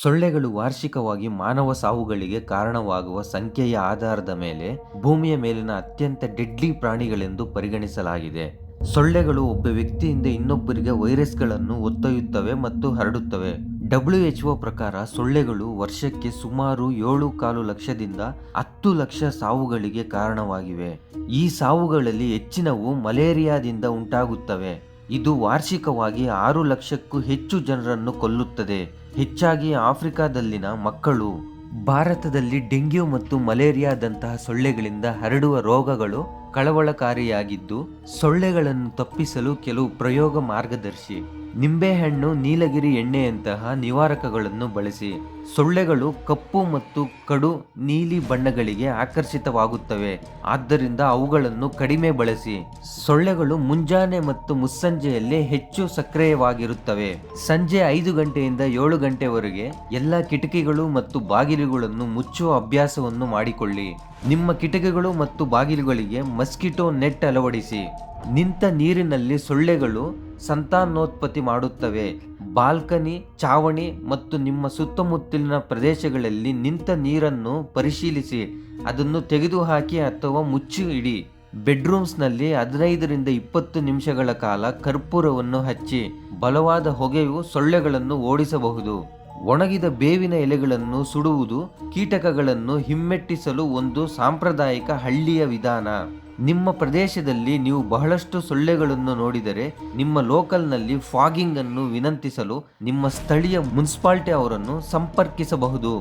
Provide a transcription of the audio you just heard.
ಸೊಳ್ಳೆಗಳು ವಾರ್ಷಿಕವಾಗಿ ಮಾನವ ಸಾವುಗಳಿಗೆ ಕಾರಣವಾಗುವ ಸಂಖ್ಯೆಯ ಆಧಾರದ ಮೇಲೆ ಭೂಮಿಯ ಮೇಲಿನ ಅತ್ಯಂತ ಡೆಡ್ಲಿ ಪ್ರಾಣಿಗಳೆಂದು ಪರಿಗಣಿಸಲಾಗಿದೆ. ಸೊಳ್ಳೆಗಳು ಒಬ್ಬ ವ್ಯಕ್ತಿಯಿಂದ ಇನ್ನೊಬ್ಬರಿಗೆ ವೈರಸ್ಗಳನ್ನು ಒತ್ತೊಯ್ಯುತ್ತವೆ ಮತ್ತು ಹರಡುತ್ತವೆ. WHO ಪ್ರಕಾರ ಸೊಳ್ಳೆಗಳು ವರ್ಷಕ್ಕೆ ಸುಮಾರು 7.25 ಲಕ್ಷದಿಂದ 10 ಲಕ್ಷ ಸಾವುಗಳಿಗೆ ಕಾರಣವಾಗಿವೆ. ಈ ಸಾವುಗಳಲ್ಲಿ ಹೆಚ್ಚಿನವು ಮಲೇರಿಯಾದಿಂದ ಉಂಟಾಗುತ್ತವೆ. ಇದು ವಾರ್ಷಿಕವಾಗಿ 6 ಲಕ್ಷಕ್ಕೂ ಹೆಚ್ಚು ಜನರನ್ನು ಕೊಲ್ಲುತ್ತದೆ, ಹೆಚ್ಚಾಗಿ ಆಫ್ರಿಕಾದಲ್ಲಿನ ಮಕ್ಕಳು. ಭಾರತದಲ್ಲಿ ಡೆಂಗ್ಯೂ ಮತ್ತು ಮಲೇರಿಯಾದಂತಹ ಸೊಳ್ಳೆಗಳಿಂದ ಹರಡುವ ರೋಗಗಳು ಕಳವಳಕಾರಿಯಾಗಿದ್ದು, ಸೊಳ್ಳೆಗಳನ್ನು ತಪ್ಪಿಸಲು ಕೆಲವು ಪ್ರಯೋಗ ಮಾರ್ಗದರ್ಶಿ. ನಿಂಬೆಹಣ್ಣು, ನೀಲಗಿರಿ ಎಣ್ಣೆಯಂತಹ ನಿವಾರಕಗಳನ್ನು ಬಳಸಿ. ಸೊಳ್ಳೆಗಳು ಕಪ್ಪು ಮತ್ತು ಕಡು ನೀಲಿ ಬಣ್ಣಗಳಿಗೆ ಆಕರ್ಷಿತವಾಗುತ್ತವೆ, ಆದ್ದರಿಂದ ಅವುಗಳನ್ನು ಕಡಿಮೆ ಬಳಸಿ. ಸೊಳ್ಳೆಗಳು ಮುಂಜಾನೆ ಮತ್ತು ಮುಸ್ಸಂಜೆಯಲ್ಲಿ ಹೆಚ್ಚು ಸಕ್ರಿಯವಾಗಿರುತ್ತವೆ. ಸಂಜೆ 5 ಗಂಟೆಯಿಂದ 7 ಗಂಟೆವರೆಗೆ ಎಲ್ಲ ಕಿಟಕಿಗಳು ಮತ್ತು ಬಾಗಿಲುಗಳನ್ನು ಮುಚ್ಚುವ ಅಭ್ಯಾಸವನ್ನು ಮಾಡಿಕೊಳ್ಳಿ. ನಿಮ್ಮ ಕಿಟಕಿಗಳು ಮತ್ತು ಬಾಗಿಲುಗಳಿಗೆ ಮಸ್ಕಿಟೋ ನೆಟ್ ಅಳವಡಿಸಿ. ನಿಂತ ನೀರಿನಲ್ಲಿ ಸೊಳ್ಳೆಗಳು ಸಂತಾನೋತ್ಪತ್ತಿ ಮಾಡುತ್ತವೆ. ಬಾಲ್ಕನಿ, ಚಾವಣಿ ಮತ್ತು ನಿಮ್ಮ ಸುತ್ತಮುತ್ತಲಿನ ಪ್ರದೇಶಗಳಲ್ಲಿ ನಿಂತ ನೀರನ್ನು ಪರಿಶೀಲಿಸಿ, ಅದನ್ನು ತೆಗೆದುಹಾಕಿ ಅಥವಾ ಮುಚ್ಚಿ ಇಡಿ. ಬೆಡ್ರೂಮ್ಸ್ನಲ್ಲಿ 15 ರಿಂದ 20 ನಿಮಿಷಗಳ ಕಾಲ ಕರ್ಪೂರವನ್ನು ಹಚ್ಚಿ. ಬಲವಾದ ಹೊಗೆಯು ಸೊಳ್ಳೆಗಳನ್ನು ಓಡಿಸಬಹುದು. ಒಣಗಿದ ಬೇವಿನ ಎಲೆಗಳನ್ನು ಸುಡುವುದು ಕೀಟಕಗಳನ್ನು ಹಿಮ್ಮೆಟ್ಟಿಸಲು ಒಂದು ಸಾಂಪ್ರದಾಯಿಕ ಹಳ್ಳಿಯ ವಿಧಾನ. ನಿಮ್ಮ ಪ್ರದೇಶದಲ್ಲಿ ನೀವು ಬಹಳಷ್ಟು ಸೊಳ್ಳೆಗಳನ್ನು ನೋಡಿದರೆ ನಿಮ್ಮ ಲೋಕಲ್ನಲ್ಲಿ ಫಾಗಿಂಗ್ ಅನ್ನು ವಿನಂತಿಸಲು ನಿಮ್ಮ ಸ್ಥಳೀಯ ಮುನ್ಸಿಪಾಲಿಟಿ ಅವರನ್ನು ಸಂಪರ್ಕಿಸಬಹುದು.